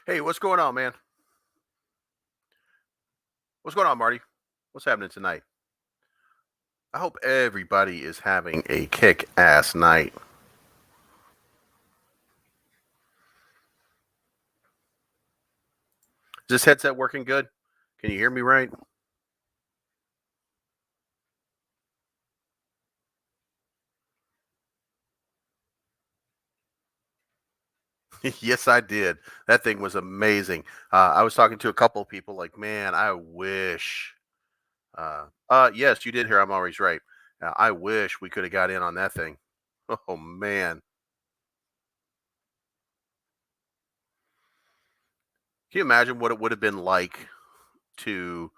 Hey, what's going on, man? What's going on, Marty? What's happening tonight? I hope everybody is having a kick ass night. Is this headset working good? Can you hear me right? Yes, I did. That thing was amazing. I was talking to a couple of people like, man, I wish. Yes, you did hear I'm always right. I wish we could have got in on that thing. Oh, man. Can you imagine what it would have been like to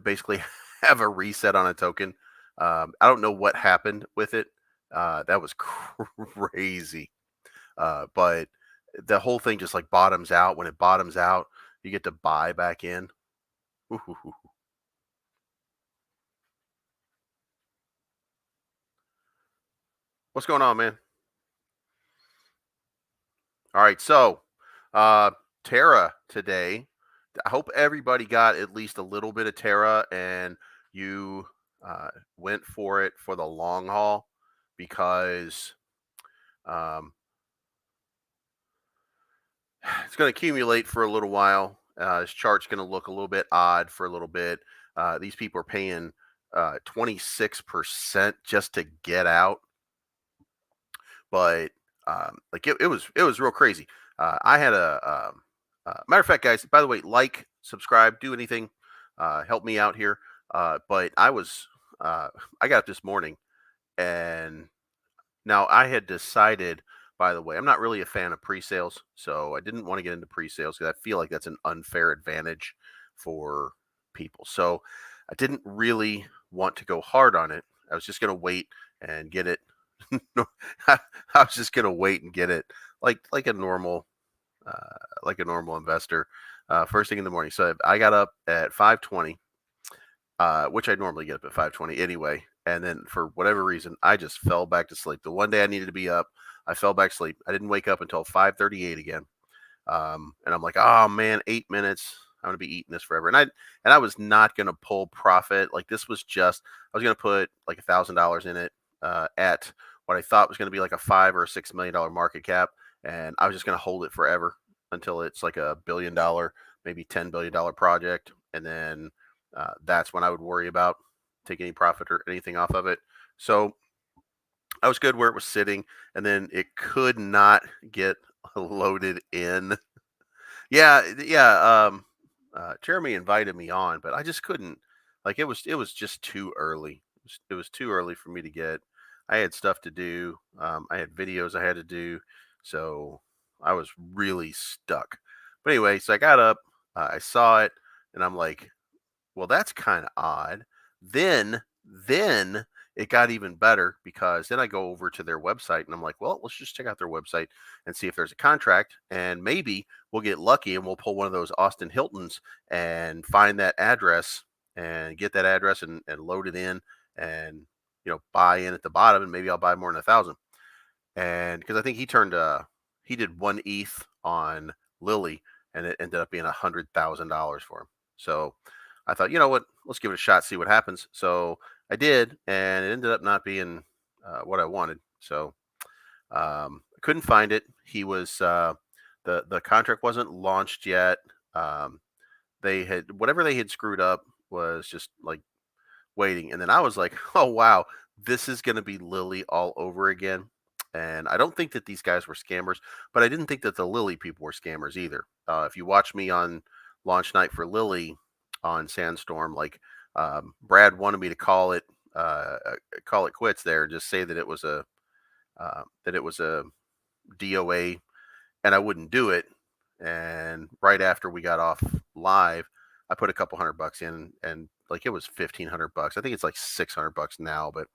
basically have a reset on a token? I don't know what happened with it. That was crazy. But the whole thing just like bottoms out. When it bottoms out, you get to buy back in. Ooh. What's going on, man? All right, so uh Terra today. I hope everybody got at least a little bit of Terra and you went for it for the long haul because um, it's going to accumulate for a little while. This chart's going to look a little bit odd for a little bit. These people are paying 26% just to get out, but it was real crazy. I had matter of fact, guys. By the way, like, subscribe, do anything, help me out here. But uh, I got up this morning, and now I had decided. By the way, I'm not really a fan of pre-sales, so I didn't want to get into pre-sales because I feel like that's an unfair advantage for people. So I didn't really want to go hard on it. I was just going to wait and get it. No, I was just gonna wait and get it like a normal investor. First thing in the morning. So I got up at 5:20, which I normally get up at 5:20 anyway. And then for whatever reason, I just fell back to sleep. The one day I needed to be up, I fell back to sleep. I didn't wake up until 5:38 again. And I'm like, oh man, 8 minutes. I'm gonna be eating this forever. And I was not gonna pull profit. Like this was just I was gonna put like $1,000 in it at what I thought was gonna be like a $5 or $6 million market cap, and I was just gonna hold it forever until it's like a $1 billion, maybe $10 billion project, and then that's when I would worry about taking any profit or anything off of it. So I was good where it was sitting, and then it could not get loaded in. Yeah. Jeremy invited me on, but I just couldn't. Like it was just too early. It was too early for me to get. I had stuff to do. I had videos I had to do, so I was really stuck. But anyway, so I got up, I saw it, and I'm like, well, that's kind of odd. Then it got even better because then I go over to their website and I'm like, well, let's just check out their website and see if there's a contract, and maybe we'll get lucky and we'll pull one of those Austin Hiltons and find that address and get that address and load it in and buy in at the bottom, and maybe I'll buy more than 1,000. And because I think he did one ETH on Lily, and it ended up being $100,000 for him. So I thought, you know what, let's give it a shot, see what happens. So I did, and it ended up not being what I wanted. So I couldn't find it. He was the contract wasn't launched yet. Um, they had whatever they had screwed up was just like waiting, and then I was like, oh wow, this is going to be Lily all over again. And I don't think that these guys were scammers, but I didn't think that the Lily people were scammers either. If you watch me on launch night for Lily on Sandstorm, like Brad wanted me to call it quits there and just say that it was a DOA, and I wouldn't do it. And right after we got off live, I put a couple $100 in, and like it was $1,500. I think it's like $600 now, but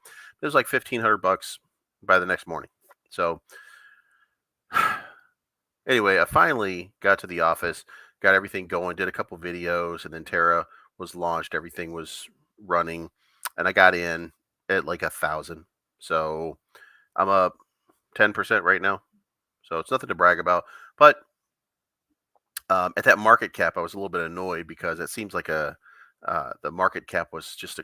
it was like $1,500 by the next morning. So anyway, I finally got to the office, got everything going, did a couple videos, and then Terra was launched. Everything was running, and I got in at like 1,000. So I'm up 10% right now. So it's nothing to brag about, but At that market cap, I was a little bit annoyed because it seems like the market cap was just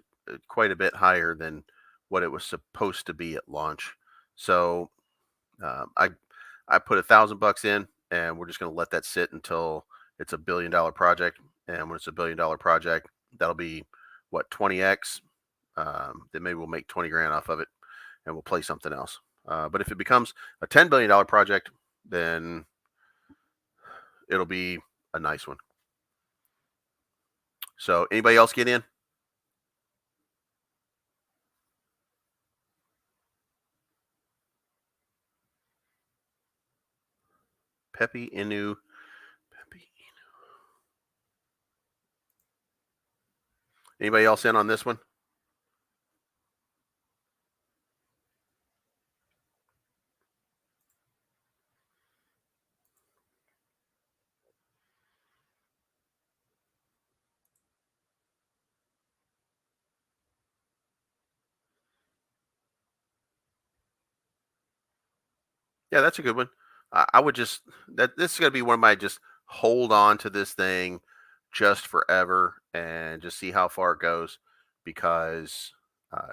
quite a bit higher than what it was supposed to be at launch. So I put $1,000 in, and we're just going to let that sit until it's $1 billion project. And when it's $1 billion project, that'll be what, 20x. Then maybe we'll make 20 grand off of it, and we'll play something else. But if it becomes a $10 billion project, then it'll be a nice one. So anybody else get in? Pepe Inu. Pepe Inu. Anybody else in on this one? Yeah, that's a good one. I would just that this is gonna be one of my just hold on to this thing just forever and just see how far it goes because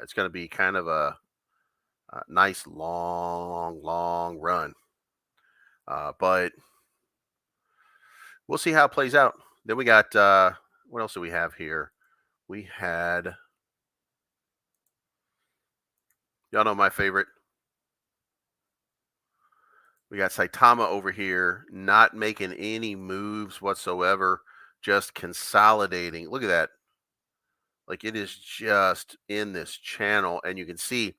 it's gonna be kind of a nice long run. But we'll see how it plays out. Then we got what else do we have here? We had y'all know my favorite. We got Saitama over here not making any moves whatsoever, just consolidating. Look at that. Like it is just in this channel, and you can see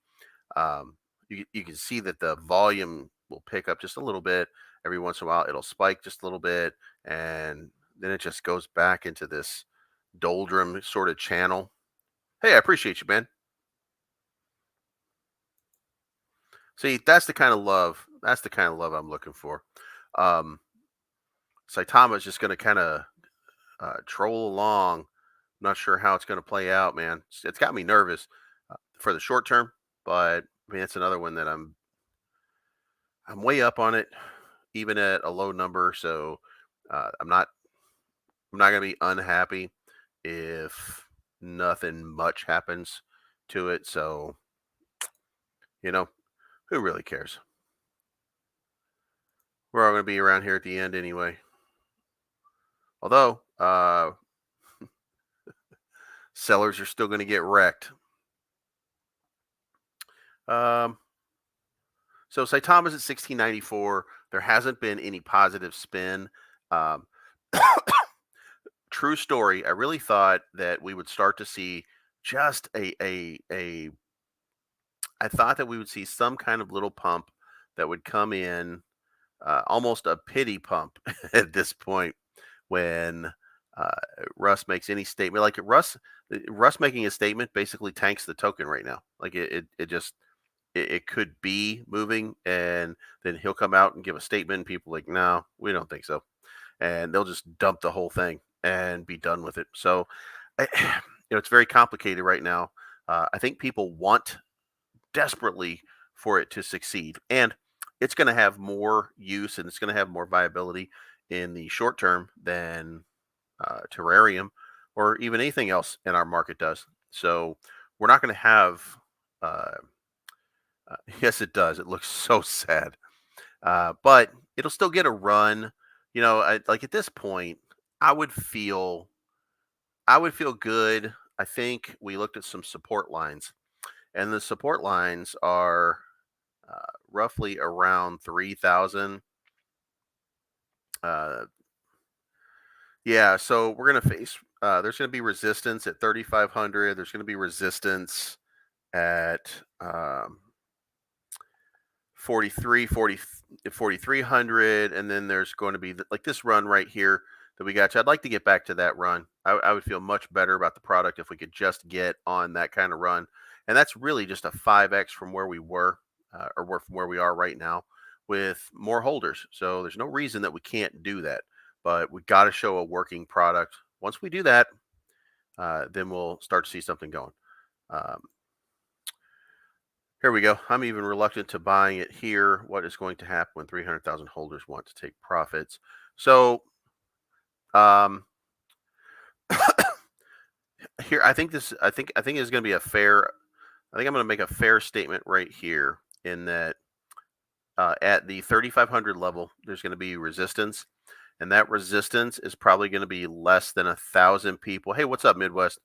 you can see that the volume will pick up just a little bit every once in a while. It'll spike just a little bit, and then it just goes back into this doldrum sort of channel. Hey, I appreciate you, man. See, that's the kind of love. That's the kind of love I'm looking for. Um, Saitama is just going to kind of troll along. Not sure how it's going to play out, man. It's got me nervous for the short term, but I mean, it's another one that I'm way up on it, even at a low number. So I'm not gonna be unhappy if nothing much happens to it. So you know, who really cares? We're all gonna be around here at the end anyway. Although sellers are still gonna get wrecked. Um, so Saitama's at 1694. There hasn't been any positive spin. Um, true story. I really thought that we would start to see just a I thought that we would see some kind of little pump that would come in, almost a pity pump at this point when uh, Russ makes any statement. Like Russ making a statement basically tanks the token right now. Like it just it could be moving, and then he'll come out and give a statement. And people like, no, we don't think so, and they'll just dump the whole thing and be done with it. So, it's very complicated right now. I think people want desperately for it to succeed. And it's going to have more use and it's going to have more viability in the short term than Terrarium or even anything else in our market does. So we're not going to have. Uh, yes, it does. It looks so sad, but it'll still get a run. Like at this point, I would feel, I would feel good. I think we looked at some support lines, and the support lines are roughly around 3,000. Uh, yeah, so we're going to face, there's going to be resistance at 3,500. There's going to be resistance at 43, 4,300. And then there's going to be like this run right here that we got. I'd like to get back to that run. I would feel much better about the product if we could just get on that kind of run. And that's really just a 5x from where we were, from where we are right now with more holders. So there's no reason that we can't do that. But we got to show a working product. Once we do that, then we'll start to see something going. Um, Here we go. I'm even reluctant to buying it here. What is going to happen when 300,000 holders want to take profits? So Um, here, I think is going to be a fair. I think I'm going to make a fair statement right here in that at the 3,500 level, there's going to be resistance, and that resistance is probably going to be less than 1,000 people. Hey, what's up, Midwest?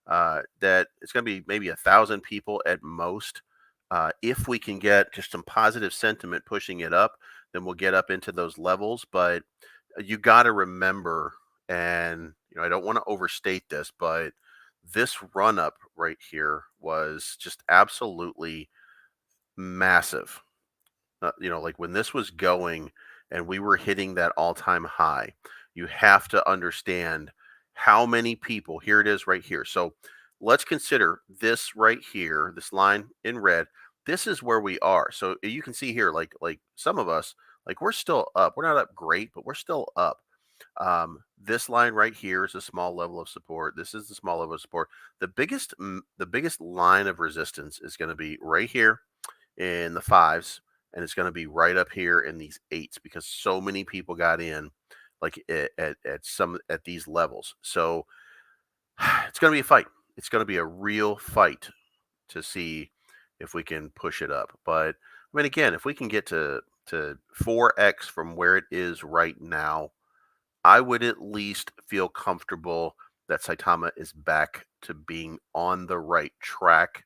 That it's going to be maybe 1,000 people at most. If we can get just some positive sentiment pushing it up, then we'll get up into those levels. But you got to remember, and I don't want to overstate this, but this run up right here was just absolutely massive. Like when this was going and we were hitting that all-time high, you have to understand how many people. Here it is right here. So let's consider this right here, this line in red. This is where we are. So you can see here, like some of us, like we're still up. We're not up great, but we're still up. This line right here is a small level of support. This is the small level of support. The biggest line of resistance is going to be right here in the fives, and it's going to be right up here in these eights because so many people got in, like at these levels. So it's going to be a fight. It's going to be a real fight to see if we can push it up. But I mean, again, if we can get to 4x from where it is right now, I would at least feel comfortable that Saitama is back to being on the right track,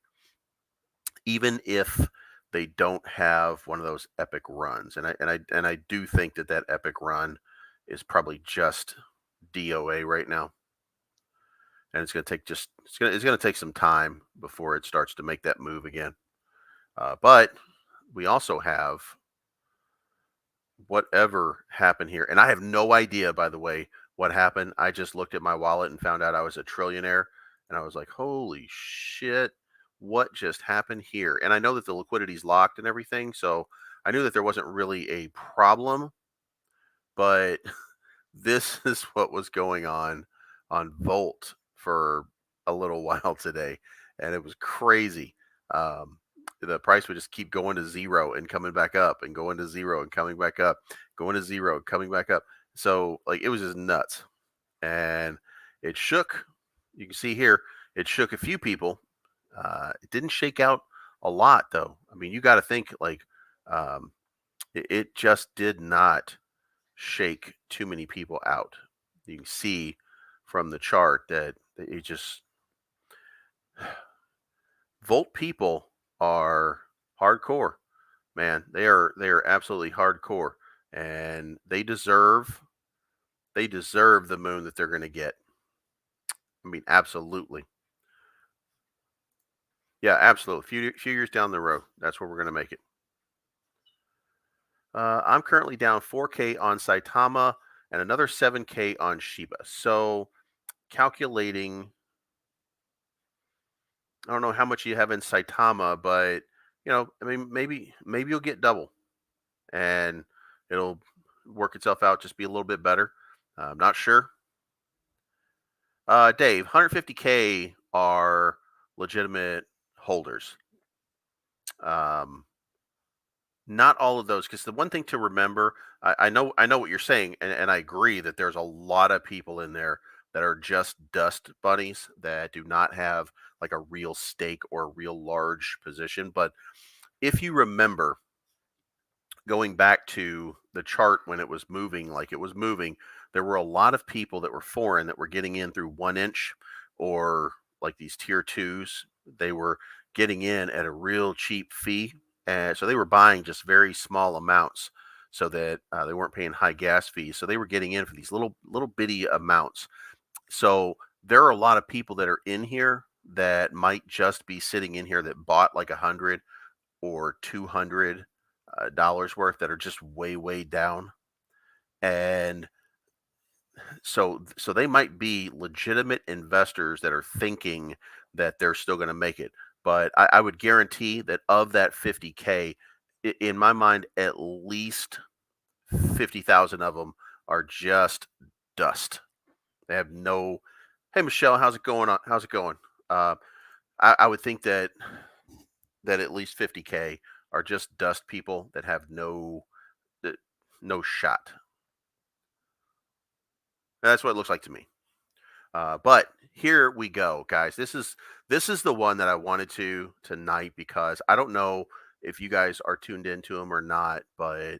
even if they don't have one of those epic runs. And I do think that that epic run is probably just DOA right now, and it's going to take just it's going to take some time before it starts to make that move again. But we also have whatever happened here, and I have no idea, by the way, what happened. I just looked at my wallet and found out I was a trillionaire, and I was like, "Holy shit, what just happened here?" And I know that the liquidity is locked and everything, so I knew that there wasn't really a problem, but this is what was going on Volt for a little while today, and it was crazy. Um, the price would just keep going to zero and coming back up, and going to zero and coming back up, going to zero and coming back up. So like it was just nuts, and it shook. You can see here, it shook a few people. It didn't shake out a lot, though. I mean, you got to think like um, it just did not shake too many people out. You can see from the chart that it just Volt people are hardcore, man. They are absolutely hardcore, and they deserve the moon that they're going to get. I mean, absolutely, yeah, absolutely. Few years down the road, that's where we're going to make it. I'm currently down 4K on Saitama and another 7K on Shiba. So calculating, I don't know how much you have in Saitama, but I mean, maybe you'll get double, and it'll work itself out. Just be a little bit better. I'm not sure. Dave, 150K are legitimate holders. Um, Not all of those, because the one thing to remember, I know what you're saying, and I agree that there's a lot of people in there that are just dust bunnies that do not have like a real stake or a real large position. But if you remember going back to the chart when it was moving like it was moving, there were a lot of people that were foreign that were getting in through 1 inch or like these tier twos. They were getting in at a real cheap fee. And so they were buying just very small amounts so that they weren't paying high gas fees. So they were getting in for these little bitty amounts. So there are a lot of people that are in here that might just be sitting in here that bought like 100 or $200 worth that are just way down, and so they might be legitimate investors that are thinking that they're still going to make it. But I would guarantee that of that 50K, in my mind, at least 50,000 of them are just dust. They have no. Hey Michelle, how's it going on? How's it going? Uh, I would think that at least 50K are just dust people that have no shot. That's what it looks like to me. But here we go, guys. This is the one that I wanted to tonight because I don't know if you guys are tuned into him or not, but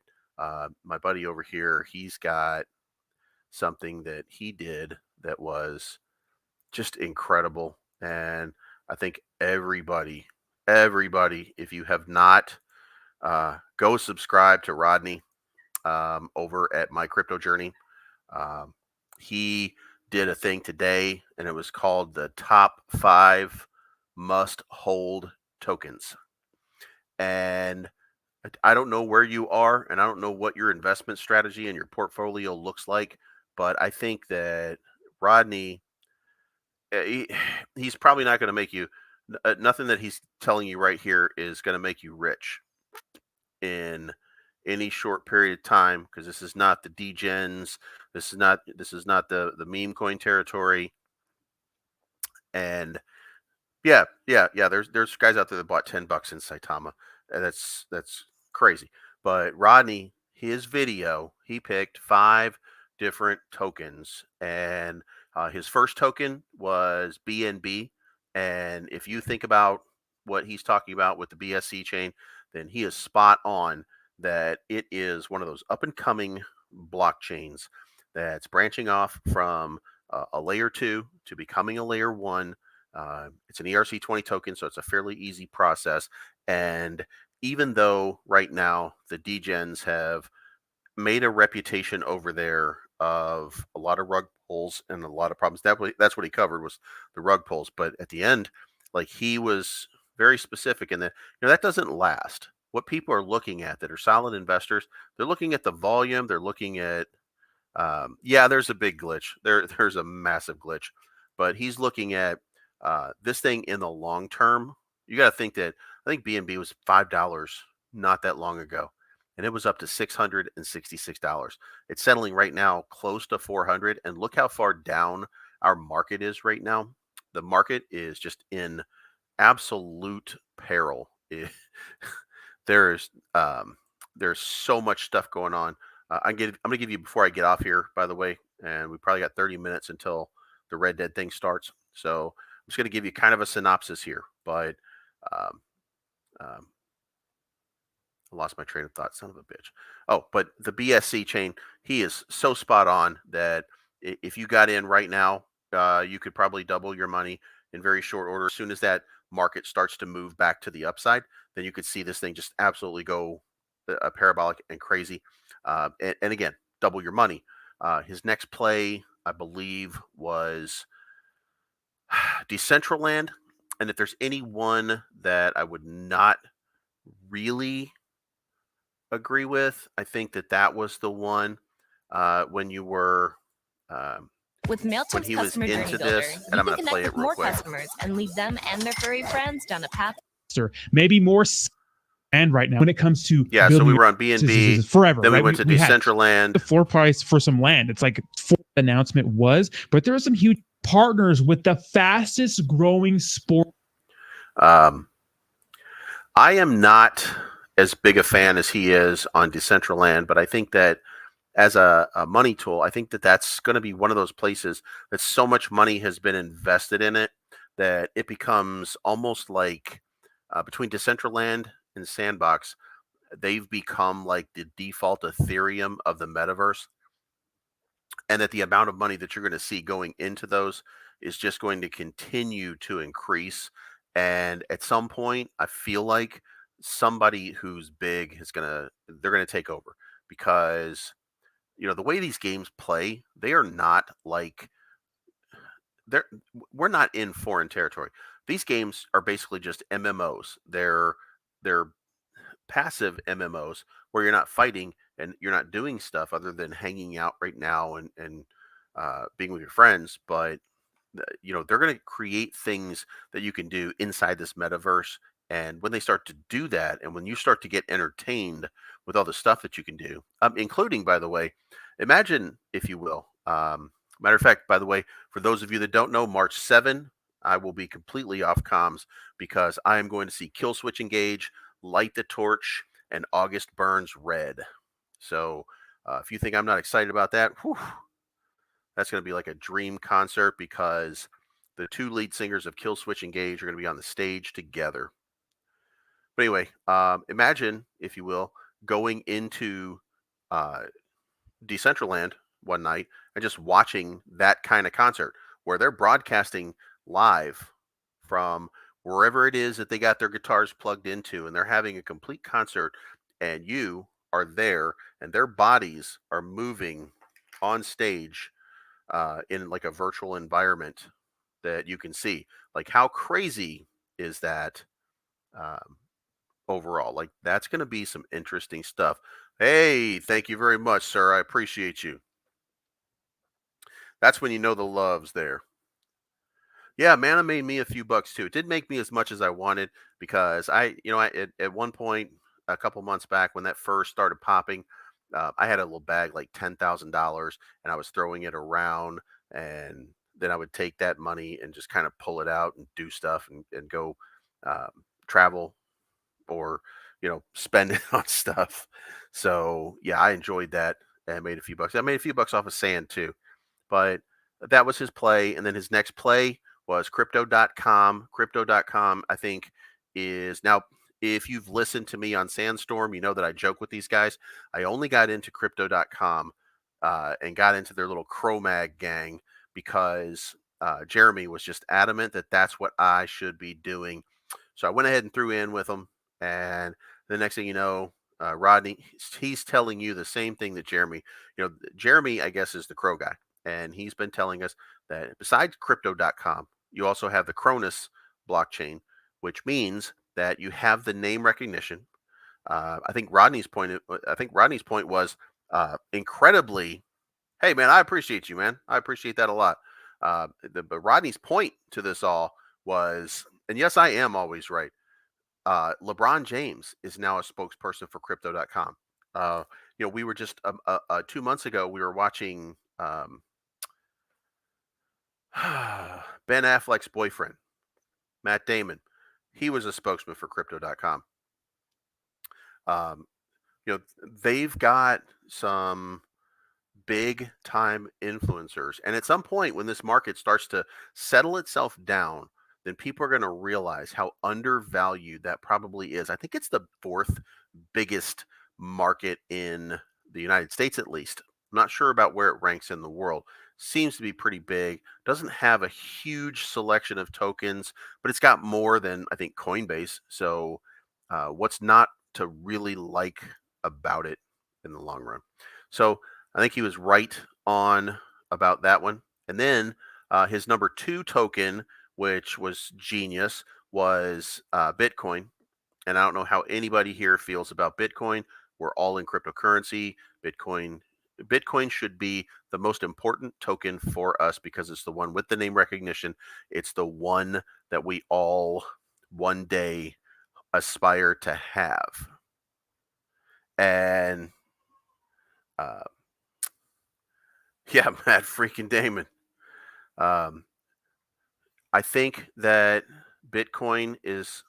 my buddy over here, he's got something that he did that was just incredible, and I think everybody, if you have not, go subscribe to Rodney over at My Crypto Journey. Um, he did a thing today, and it was called the top 5 must hold tokens. And I don't know where you are, and I don't know what your investment strategy and your portfolio looks like, but I think that Rodney, he's probably not going to make you. Nothing that he's telling you right here is going to make you rich in any short period of time because this is not the degens. This is not the meme coin territory. And yeah. There's guys out there that bought $10 in Saitama. And that's crazy. But Rodney, his video, he picked 5 different tokens, and his first token was BNB. And if you think about what he's talking about with the BSC chain, then he is spot on that it is one of those up and coming blockchains that's branching off from a layer 2 to becoming a layer 1. It's an ERC20 token, so it's a fairly easy process. And even though right now the degens have made a reputation over there of a lot of rug pulls and a lot of problems, that's what he covered was the rug pulls. But at the end, like he was very specific in that that doesn't last. What people are looking at that are solid investors, they're looking at the volume, they're looking at yeah, there's a big glitch. There's a massive glitch, but he's looking at this thing in the long term. You got to think that I think BNB was $5 not that long ago, and it was up to $666. It's settling right now close to 400, and look how far down our market is right now. The market is just in absolute peril. There's there's so much stuff going on. I'm gonna give you before I get off here, by the way, and we probably got 30 minutes until the Red Dead thing starts. So I'm just gonna give you kind of a synopsis here, but um, um, I lost my train of thought, son of a bitch. Oh, but the BSC chain, he is so spot on that if you got in right now, you could probably double your money in very short order. As soon as that market starts to move back to the upside, then you could see this thing just absolutely go parabolic and crazy. And again, double your money. His next play, I believe, was Decentraland. And if there's any one that I would not really agree with, I think that was the one when you were with when MailChimp's he was customer journey into builder, this, and you I'm can going to connect play with it real more quick. customers and lead them and their furry friends down a path. Maybe more. And right now, when it comes to Yeah, so we were on BNB forever, then we right? went to we had Decentraland. the floor price for some land. It's like the announcement was, but there are some huge partners with the fastest growing sport. I am not as big a fan as he is on Decentraland, but I think that as a money tool, I think that's going to be one of those places that so much money has been invested in it that it becomes almost like between Decentraland and Sandbox, they've become like the default Ethereum of the metaverse. And that the amount of money that you're going to see going into those is just going to continue to increase. And at some point, I feel like somebody who's big they're going to take over because the way these games play, they are not like they're we're not in foreign territory. These games are basically just MMOs. They're passive MMOs where you're not fighting and you're not doing stuff other than hanging out right now and being with your friends. But they're going to create things that you can do inside this metaverse. And when they start to do that, and when you start to get entertained with all the stuff that you can do, including, by the way, imagine, if you will. Matter of fact, by the way, for those of you that don't know, March 7, I will be completely off comms because I am going to see Kill Switch engage, Light the Torch, and August Burns Red. So if you think I'm not excited about that, whew, That's going to be like a dream concert because the two lead singers of Killswitch Engage are going to be on the stage together. But anyway, imagine, if you will, going into uh, Decentraland one night and just watching that kind of concert where they're broadcasting live from wherever it is that they got their guitars plugged into, and they're having a complete concert, and you are there, and their bodies are moving on stage in like a virtual environment that you can see. Like, how crazy is that? Um, Overall, like, that's going to be some interesting stuff. Hey, thank you very much, sir. I appreciate you. That's when you know the love's there. Yeah, Mana made me a few bucks too. It didn't make me as much as I wanted because at one point a couple months back when that first started popping, I had a little bag like $10,000, and I was throwing it around, and then I would take that money and just kind of pull it out and do stuff and go um, travel or spend it on stuff. So yeah, I enjoyed that and made a few bucks. I made a few bucks off of sand too, but that was his play. And then his next play was crypto.com. Crypto.com, I think, is now, if you've listened to me on Sandstorm, you know that I joke with these guys. I only got into crypto.com and got into their little Cro-Mag gang because Jeremy was just adamant that that's what I should be doing. So I went ahead and threw in with them. And the next thing you know, Rodney, he's telling you the same thing that Jeremy, Jeremy, I guess, is the crow guy. And he's been telling us that besides crypto.com, you also have the Cronus blockchain, which means that you have the name recognition. I think Rodney's point was incredibly, hey man, I appreciate you, man. I appreciate that a lot. But Rodney's point to this all was, and yes, I am always right. LeBron James is now a spokesperson for crypto.com. We were just 2 months ago, we were watching Ben Affleck's boyfriend, Matt Damon. He was a spokesman for crypto.com. Um, they've got some big time influencers. And at some point, when this market starts to settle itself down, then people are going to realize how undervalued that probably is. I think it's the fourth biggest market in the United States, at least. I'm not sure about where it ranks in the world. Seems to be pretty big. Doesn't have a huge selection of tokens, but it's got more than, I think, Coinbase. So, what's not to really like about it in the long run? So, I think he was right on about that one. And then his number 2 token, which was genius, was Bitcoin. And I don't know how anybody here feels about Bitcoin. We're all in cryptocurrency. Bitcoin should be the most important token for us because it's the one with the name recognition. It's the one that we all one day aspire to have. And yeah, Matt freaking Damon. I think that Bitcoin is,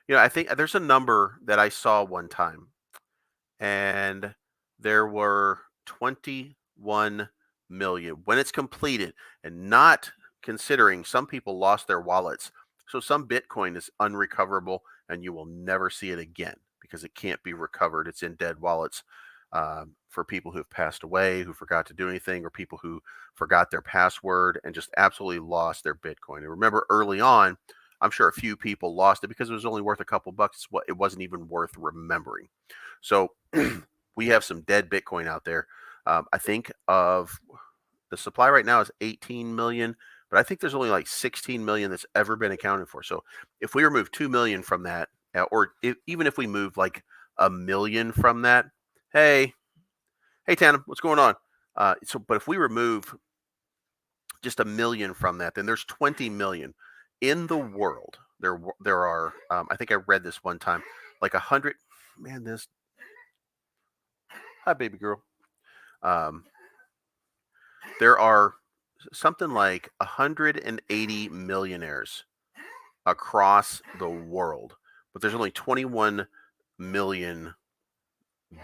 I think there's a number that I saw one time, and there were 21 million when it's completed, and not considering some people lost their wallets. So some Bitcoin is unrecoverable, and you will never see it again because it can't be recovered. It's in dead wallets. For people who have passed away, who forgot to do anything, or people who forgot their password and just absolutely lost their Bitcoin. And remember, early on, I'm sure a few people lost it because it was only worth a couple bucks. It wasn't even worth remembering. So we have some dead Bitcoin out there. I think of the supply right now is 18 million, but I think there's only like 16 million that's ever been accounted for. So if we remove 2 million from that, even if we move like a million from that, hey, Tana, what's going on? But if we remove just a million from that, then there's 20 million in the world. There are, I think I read this one time, like 100. Man, this. Hi, baby girl. There are something like 180 millionaires across the world, but there's only 21 million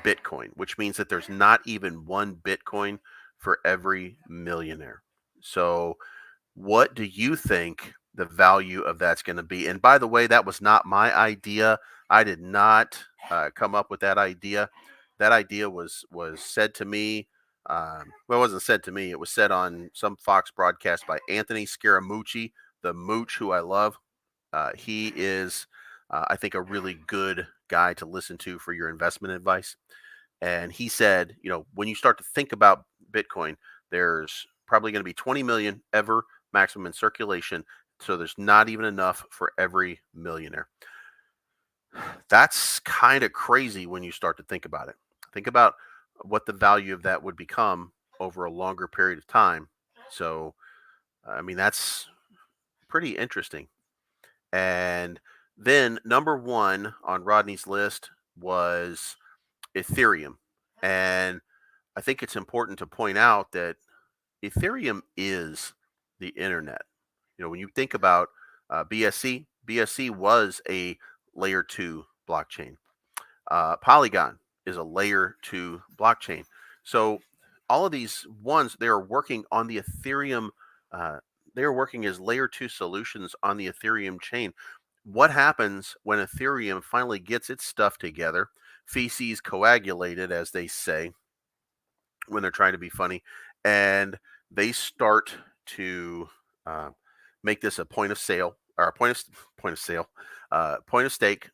Bitcoin, which means that there's not even one Bitcoin for every millionaire. So what do you think the value of that's going to be? And by the way, that was not my idea. I did not come up with that idea. That idea was said to me. Well, it wasn't said to me. It was said on some Fox broadcast by Anthony Scaramucci, the Mooch, who I love. He is, I think, a really good guy to listen to for your investment advice. And he said, when you start to think about Bitcoin, there's probably going to be 20 million ever maximum in circulation. So there's not even enough for every millionaire. That's kind of crazy when you start to think about it. Think about what the value of that would become over a longer period of time. So, I mean, that's pretty interesting. And then number one on Rodney's list was Ethereum. And I think it's important to point out that Ethereum is the internet. When you think about BSC was a layer 2 blockchain. Polygon is a layer 2 blockchain. So all of these ones, they are working on the Ethereum. They are working as layer 2 solutions on the Ethereum chain. What happens when Ethereum finally gets its stuff together, feces coagulated, as they say, when they're trying to be funny, and they start to make this a point of sale or a point of sale, point of stake,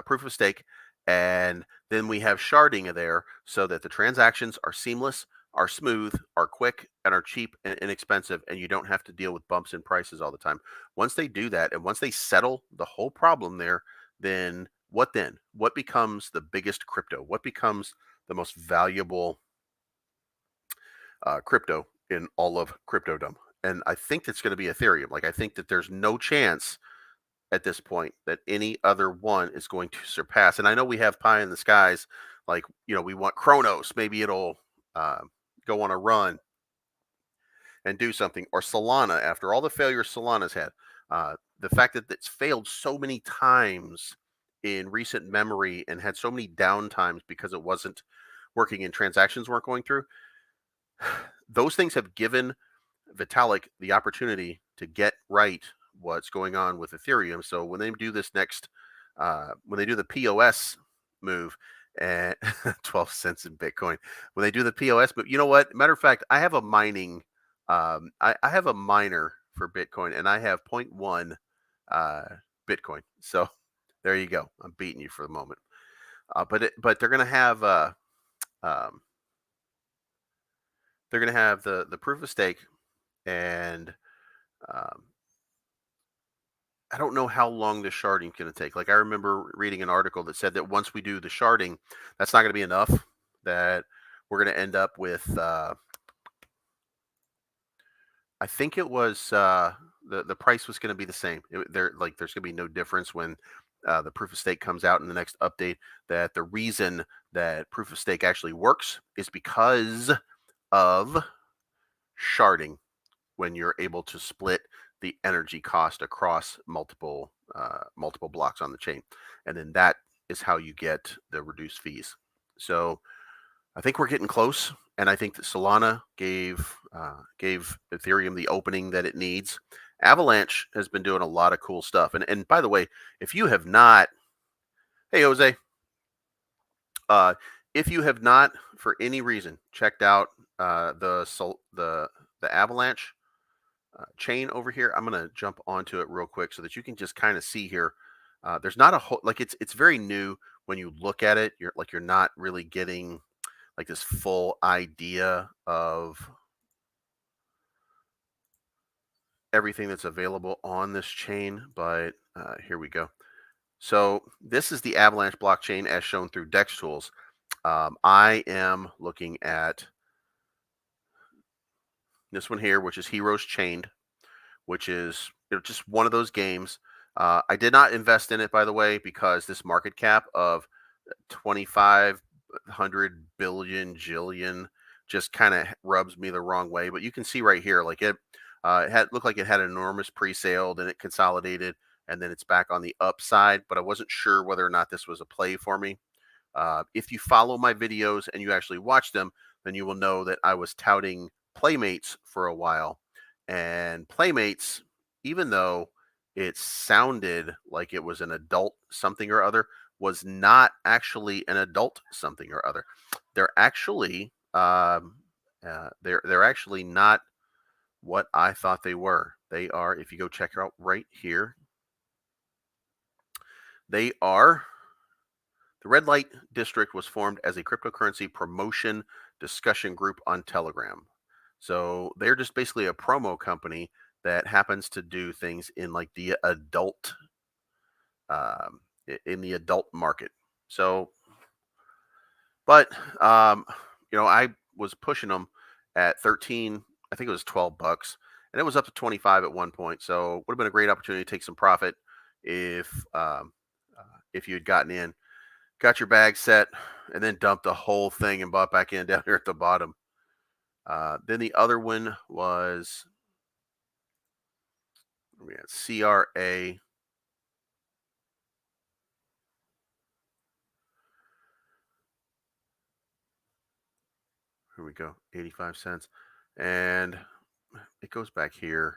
proof of stake, and then we have sharding there so that the transactions are seamless, are smooth, are quick, and are cheap and inexpensive, and you don't have to deal with bumps in prices all the time. Once they do that, and once they settle the whole problem there, then? What becomes the biggest crypto? What becomes the most valuable crypto in all of cryptodom? And I think it's going to be Ethereum. Like, I think that there's no chance at this point that any other one is going to surpass. And I know we have pie in the skies, like, we want Kronos. Maybe it'll go on a run and do something, or Solana, after all the failures Solana's had. The fact that it's failed so many times in recent memory and had so many downtimes because it wasn't working and transactions weren't going through, those things have given Vitalik the opportunity to get right what's going on with Ethereum. So when they do this next, when they do the POS move, and 12 cents in Bitcoin, when they do the POS move, you know what? Matter of fact, I have a mining, I have a miner for Bitcoin, and I have 0.1 Bitcoin. So there you go. I'm beating you for the moment. But they're gonna have the proof of stake, and I don't know how long the sharding is going to take. Like, I remember reading an article that said that once we do the sharding, that's not going to be enough. That we're going to end up with, I think it was the price was going to be the same. There's going to be no difference when the proof of stake comes out in the next update. That the reason that proof of stake actually works is because of sharding, when you're able to split the energy cost across multiple blocks on the chain, and then that is how you get the reduced fees. So I think we're getting close, and I think that Solana gave Ethereum the opening that it needs. Avalanche has been doing a lot of cool stuff, and by the way, if you have not, hey Jose, if you have not for any reason checked out the Avalanche chain over here, I'm going to jump onto it real quick so that you can just kind of see here. There's not a whole, like, it's very new. When you look at it, you're not really getting like this full idea of everything that's available on this chain. But here we go. So this is the Avalanche blockchain as shown through Dex Tools. I am looking at this one here, which is Heroes Chained, which is just one of those games. I did not invest in it, by the way, because this market cap of 2,500 billion jillion just kind of rubs me the wrong way. But you can see right here, like it looked like it had an enormous pre-sale, then it consolidated, and then it's back on the upside. But I wasn't sure whether or not this was a play for me. If you follow my videos and you actually watch them, then you will know that I was touting Playmates for a while, and Playmates, even though it sounded like it was an adult something or other, was not actually an adult something or other. They're actually they're actually not what I thought they were. They are, if you go check out right here, they are the Red Light District was formed as a cryptocurrency promotion discussion group on Telegram. So they're just basically a promo company that happens to do things in like the adult in the adult market. So, but I was pushing them at 13. I think it was $12, and it was up to 25 at one point. So would have been a great opportunity to take some profit if if you had gotten in, got your bag set, and then dumped the whole thing and bought back in down here at the bottom. Then the other one was we had CRA. Here we go, 85 cents. And it goes back here.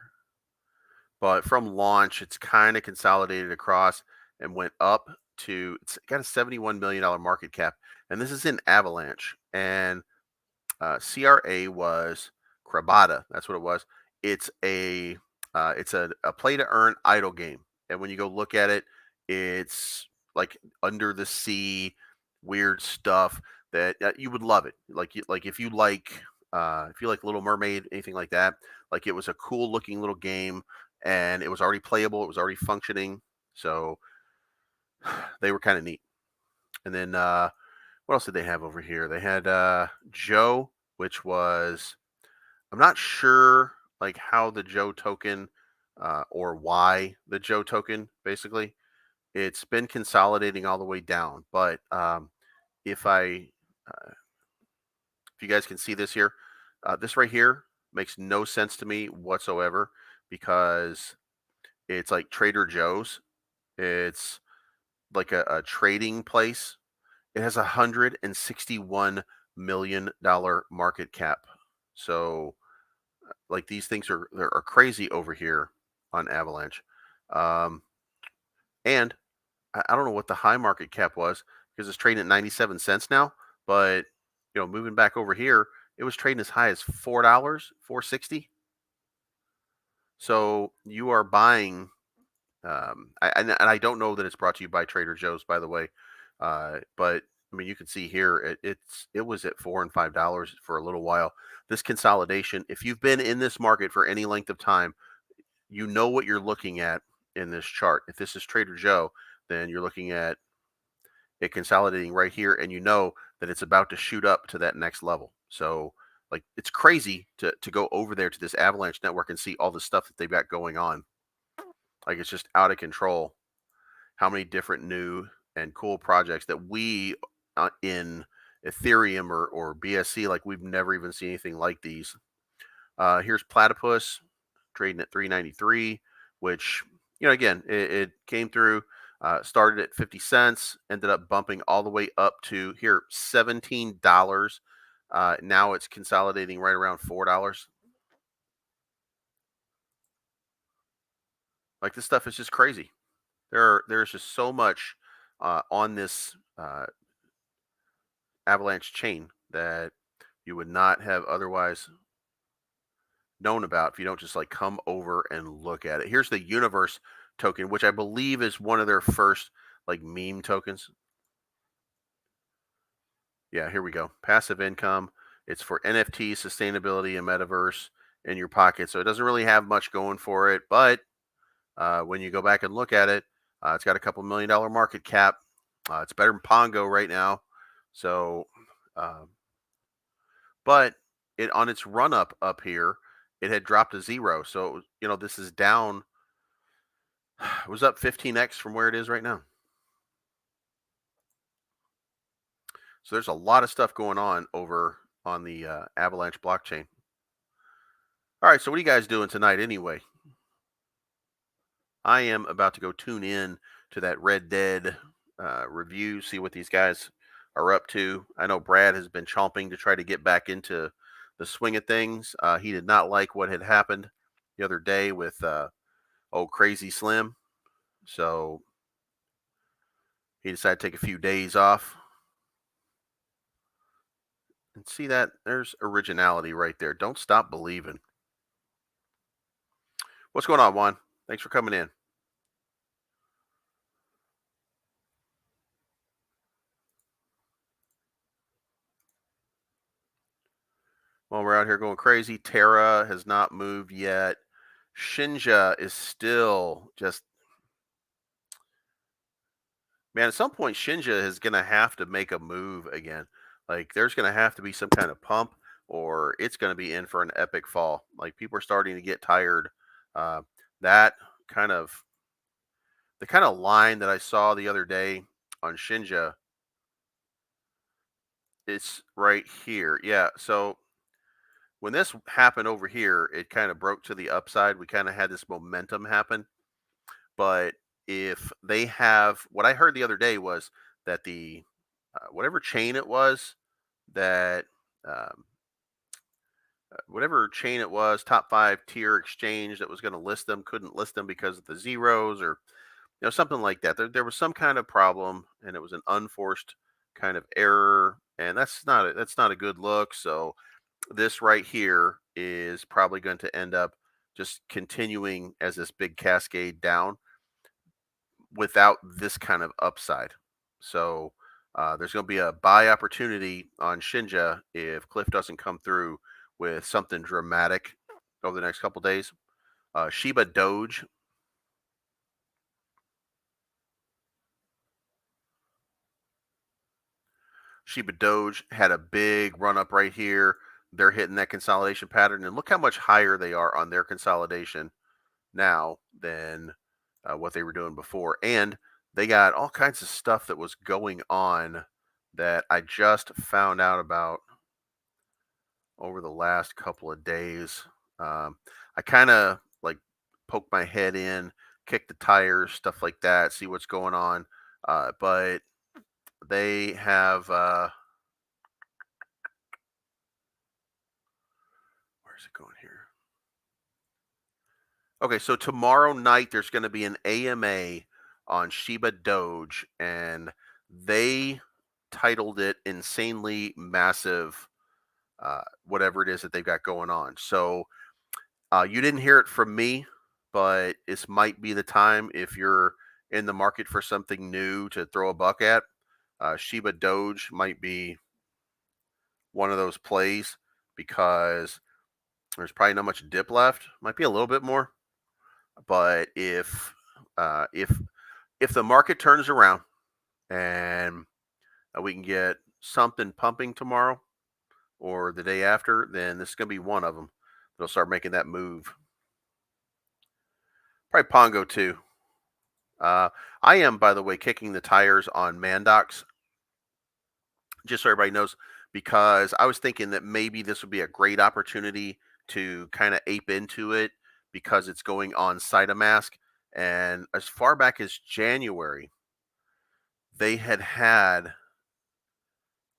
But from launch, it's kind of consolidated across and went up to, it's got a $71 million market cap. And this is in Avalanche. And CRA was Krabata. That's what it was. It's a play to earn idle game. And when you go look at it, it's like under the sea, weird stuff that you would love it. Like if you like Little Mermaid, anything like that. Like it was a cool looking little game, and it was already playable. It was already functioning. So they were kind of neat. And then what else did they have over here? They had Joe, which was, I'm not sure like how the Joe token or why the Joe token basically. It's been consolidating all the way down, but if I if you guys can see this here, this right here makes no sense to me whatsoever because it's like Trader Joe's. It's like a trading place. It has $161 million market cap. So like these things are crazy over here on Avalanche. And I don't know what the high market cap was because it's trading at 97 cents now. But moving back over here, it was trading as high as $4, 460. So you are buying. And I don't know that it's brought to you by Trader Joe's, by the way. But I mean, you can see here it was at $4 and $5 for a little while. This consolidation, if you've been in this market for any length of time, you know what you're looking at in this chart. If this is Trader Joe, then you're looking at it consolidating right here, and you know that it's about to shoot up to that next level. So like it's crazy to go over there to this Avalanche network and see all the stuff that they've got going on. Like it's just out of control. How many different new and cool projects that we in Ethereum or BSC, like we've never even seen anything like these. Here's Platypus trading at 393, which again it came through. Started at 50 cents, ended up bumping all the way up to here $17. Now it's consolidating right around $4. Like this stuff is just crazy. There's just so much on this Avalanche chain that you would not have otherwise known about if you don't just like come over and look at it. Here's the Universe token, which I believe is one of their first like meme tokens. Yeah, here we go. Passive income. It's for NFT, sustainability, and metaverse in your pocket. So it doesn't really have much going for it, but when you go back and look at it, it's got a couple $1 million market cap. It's better than Pongo right now. So, but it on its run up here, it had dropped to zero. So this is down. It was up 15x from where it is right now. So there's a lot of stuff going on over on the Avalanche blockchain. All right, so what are you guys doing tonight anyway? I am about to go tune in to that Red Dead review, see what these guys are up to. I know Brad has been chomping to try to get back into the swing of things. He did not like what had happened the other day with old Crazy Slim, so he decided to take a few days off. And see that? There's originality right there. Don't stop believing. What's going on, Juan? Thanks for coming in. Well, we're out here going crazy. Terra has not moved yet. Shinja is still just, man, at some point Shinja is going to have to make a move again. Like there's going to have to be some kind of pump or it's going to be in for an epic fall. Like people are starting to get tired. Uh, that kind of the kind of line that I saw the other day on Shinja, it's right here. Yeah, so when this happened over here, it kind of broke to the upside. We kind of had this momentum happen. But if they have, what I heard the other day was that the whatever chain it was that um, whatever chain it was, top 5 tier exchange that was going to list them couldn't list them because of the zeros or something like that. There was some kind of problem, and it was an unforced kind of error, and that's not a good look. So this right here is probably going to end up just continuing as this big cascade down without this kind of upside. So there's going to be a buy opportunity on Shinja if Cliff doesn't come through with something dramatic over the next couple days. Shiba Doge. Shiba Doge had a big run up right here. They're hitting that consolidation pattern, and look how much higher they are on their consolidation now than what they were doing before. And they got all kinds of stuff that was going on that I just found out about over the last couple of days. I kind of like poke my head in, kick the tires, stuff like that, see what's going on. But they have, where's it going here? Okay, so tomorrow night there's going to be an AMA on Shiba Doge, and they titled it Insanely Massive, whatever it is that they've got going on. So you didn't hear it from me, but this might be the time if you're in the market for something new to throw a buck at. Shiba Doge might be one of those plays because there's probably not much dip left. Might be a little bit more, but uh, if if the market turns around and we can get something pumping tomorrow or the day after, then this is going to be one of them. They'll start making that move. Probably Pongo too. I am, by the way, kicking the tires on Mandox, just so everybody knows, because I was thinking that maybe this would be a great opportunity to kind of ape into it because it's going on Saitama. And as far back as January, they had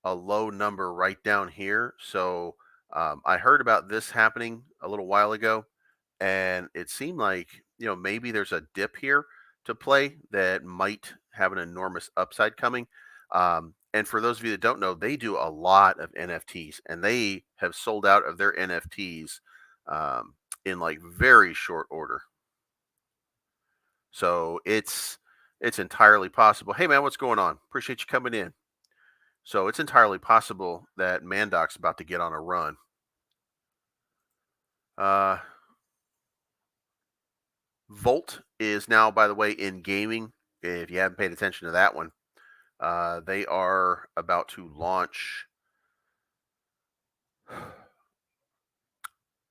a low number right down here. So I heard about this happening a little while ago, and it seemed like maybe there's a dip here to play that might have an enormous upside coming. And for those of you that don't know, they do a lot of NFTs, and they have sold out of their NFTs in like very short order. So it's entirely possible. Hey man, what's going on? Appreciate you coming in. So it's entirely possible that Mandoc's about to get on a run. Volt is now, by the way, in gaming. If you haven't paid attention to that one, they are about to launch.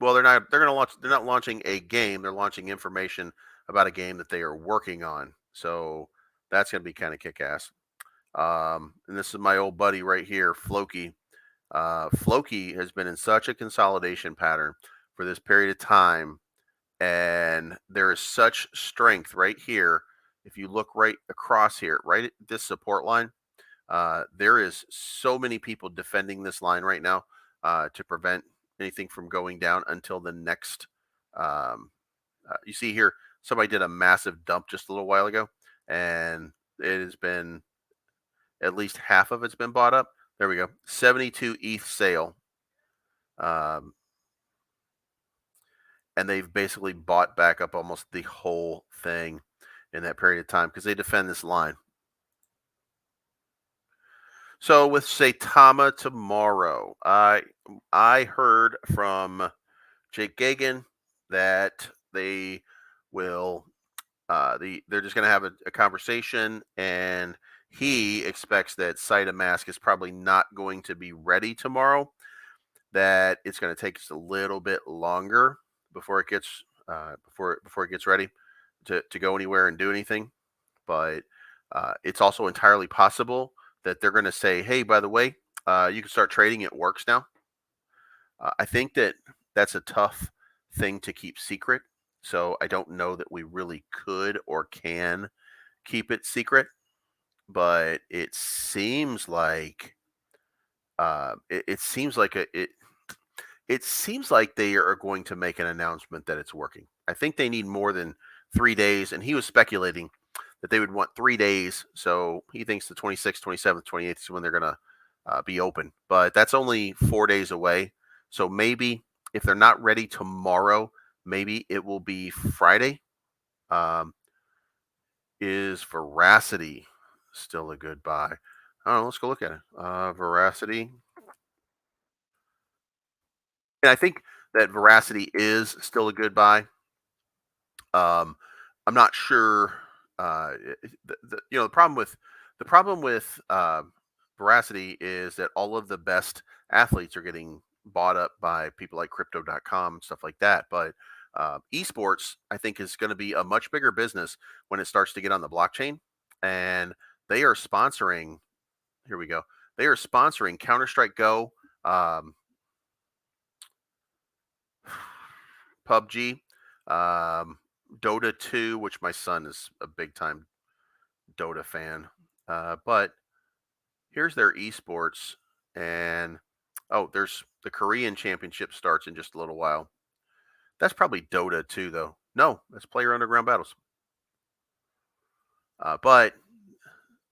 Well, they're not. They're going to launch. They're not launching a game. They're launching information about a game that they are working on. So that's going to be kind of kick-ass. And this is my old buddy right here, Floki. Floki has been in such a consolidation pattern for this period of time, and there is such strength right here. If you look right across here, right at this support line, there is so many people defending this line right now to prevent anything from going down until the next. You see here, somebody did a massive dump just a little while ago, and it has been at least half of it's been bought up. There we go, 72 ETH sale, um, and they've basically bought back up almost the whole thing in that period of time because they defend this line. So with Saitama tomorrow, I heard from Jake Gagan that they will they're just going to have a conversation, and he expects that Saitama is probably not going to be ready tomorrow. That it's going to take just a little bit longer before it gets before it gets ready to go anywhere and do anything. But it's also entirely possible that they're going to say, "Hey, by the way, you can start trading. It works now." I think that that's a tough thing to keep secret. So I don't know that we really could or can keep it secret. But it seems like it seems like it seems like they are going to make an announcement that it's working. I think they need more than 3 days, and he was speculating that they would want 3 days. So he thinks the 26th, 27th, 28th is when they're going to be open. But that's only 4 days away. So maybe if they're not ready tomorrow, maybe it will be Friday. Is Veracity still a good buy? I don't know. Let's go look at it. Veracity. And I think that Veracity is still a good buy. I'm not sure. The problem with Veracity is that all of the best athletes are getting bought up by people like Crypto.com and stuff like that. But esports, I think, is going to be a much bigger business when it starts to get on the blockchain, and they are sponsoring. Here we go. They are sponsoring Counter Strike Go, PUBG, Dota 2, which my son is a big time Dota fan. But here's their esports, and there's the Korean Championship starts in just a little while. That's probably Dota 2, though. No, that's Player Underground Battles. But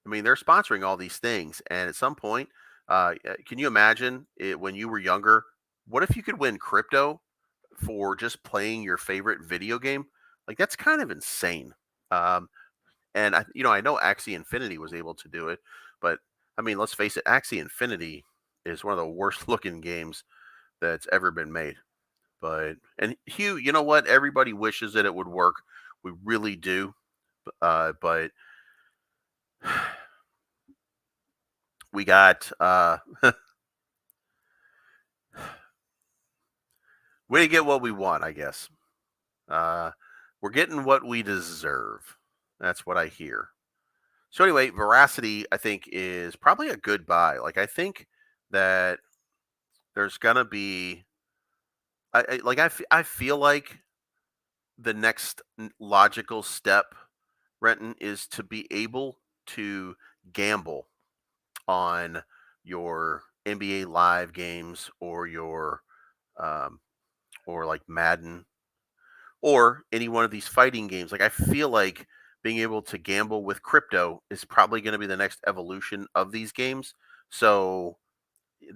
I mean, they're sponsoring all these things, and at some point, can you imagine it when you were younger? What if you could win crypto for just playing your favorite video game? Like, that's kind of insane. Um, and I know Axie Infinity was able to do it, but I mean, let's face it, Axie Infinity is one of the worst looking games that's ever been made. And Hugh, you know what? Everybody wishes that it would work. We really do. But we got we didn't get what we want, I guess. We're getting what we deserve. That's what I hear. So anyway, Veracity, I think, is probably a good buy. Like, I think that there's gonna be, I feel like the next logical step, Renton, is to be able to gamble on your NBA Live games or your or like Madden or any one of these fighting games. Like, I feel like being able to gamble with crypto is probably going to be the next evolution of these games. So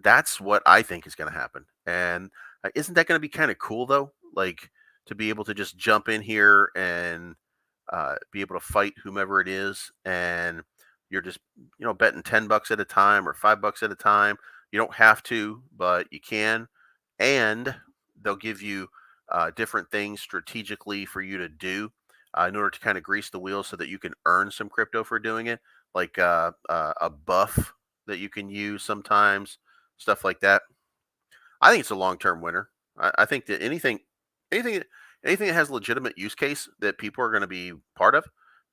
that's what I think is going to happen. And isn't that going to be kind of cool though? Like, to be able to just jump in here and be able to fight whomever it is, and you're just betting $10 at a time or $5 at a time. You don't have to, but you can, and they'll give you different things strategically for you to do in order to kind of grease the wheels so that you can earn some crypto for doing it, like a buff that you can use sometimes, stuff like that. I think it's a long-term winner. I think that anything, anything that has legitimate use case that people are going to be part of,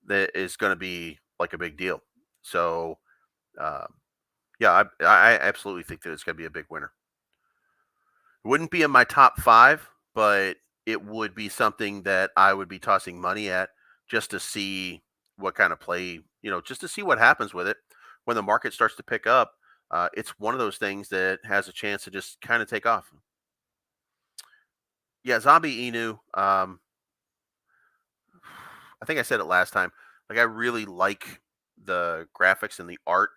that is going to be like a big deal. So, uh, yeah, I absolutely think that it's going to be a big winner. It wouldn't be in my top 5, but it would be something that I would be tossing money at just to see what kind of play, just to see what happens with it when the market starts to pick up. It's one of those things that has a chance to just kind of take off. Yeah, Zombie Inu. I think I said it last time. Like, I really like the graphics and the art,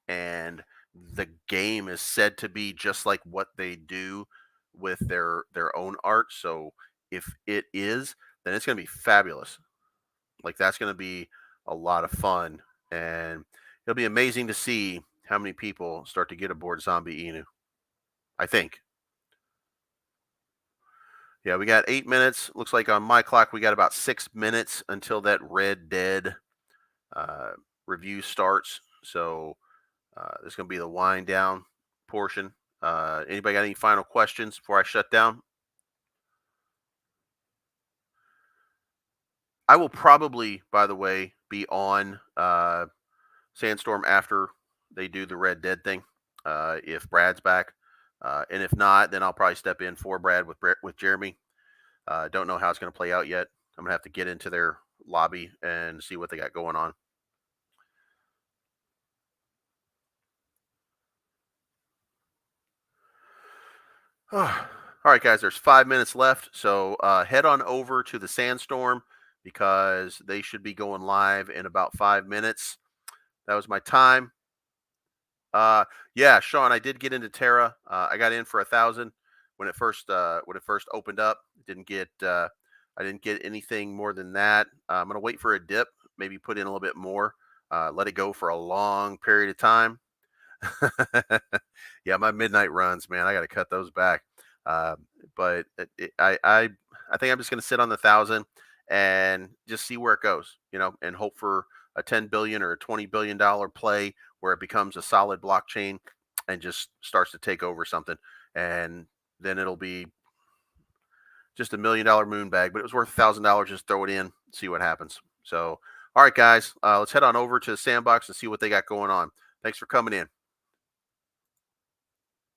and the game is said to be just like what they do with their own art. So if it is, then it's going to be fabulous. Like, that's going to be a lot of fun, and it'll be amazing to see how many people start to get aboard Zombie Inu. I think. Yeah, we got 8 minutes. Looks like on my clock we got about 6 minutes until that Red Dead uh, review starts. So this is going to be the wind down portion. Anybody got any final questions before I shut down? I will probably, by the way, be on Sandstorm after they do the Red Dead thing. If Brad's back, and if not, then I'll probably step in for Brad with Jeremy. Don't know how it's going to play out yet. I'm going to have to get into their lobby and see what they got going on. All right, guys, there's 5 minutes left. So head on over to the Sandstorm because they should be going live in about 5 minutes. That was my time. Yeah, Sean, I did get into Terra. I got in for 1,000 when it first opened up. I didn't get anything more than that. I'm gonna wait for a dip, maybe put in a little bit more, let it go for a long period of time. Yeah, my midnight runs, man, I got to cut those back. Uh, but I think I'm just gonna sit on the 1,000 and just see where it goes, and hope for a 10 billion or a $20 billion play where it becomes a solid blockchain and just starts to take over something. And then it'll be just $1 million moon bag, but it was worth $1,000. Just throw it in, see what happens. So, all right, guys, let's head on over to the sandbox and see what they got going on. Thanks for coming in.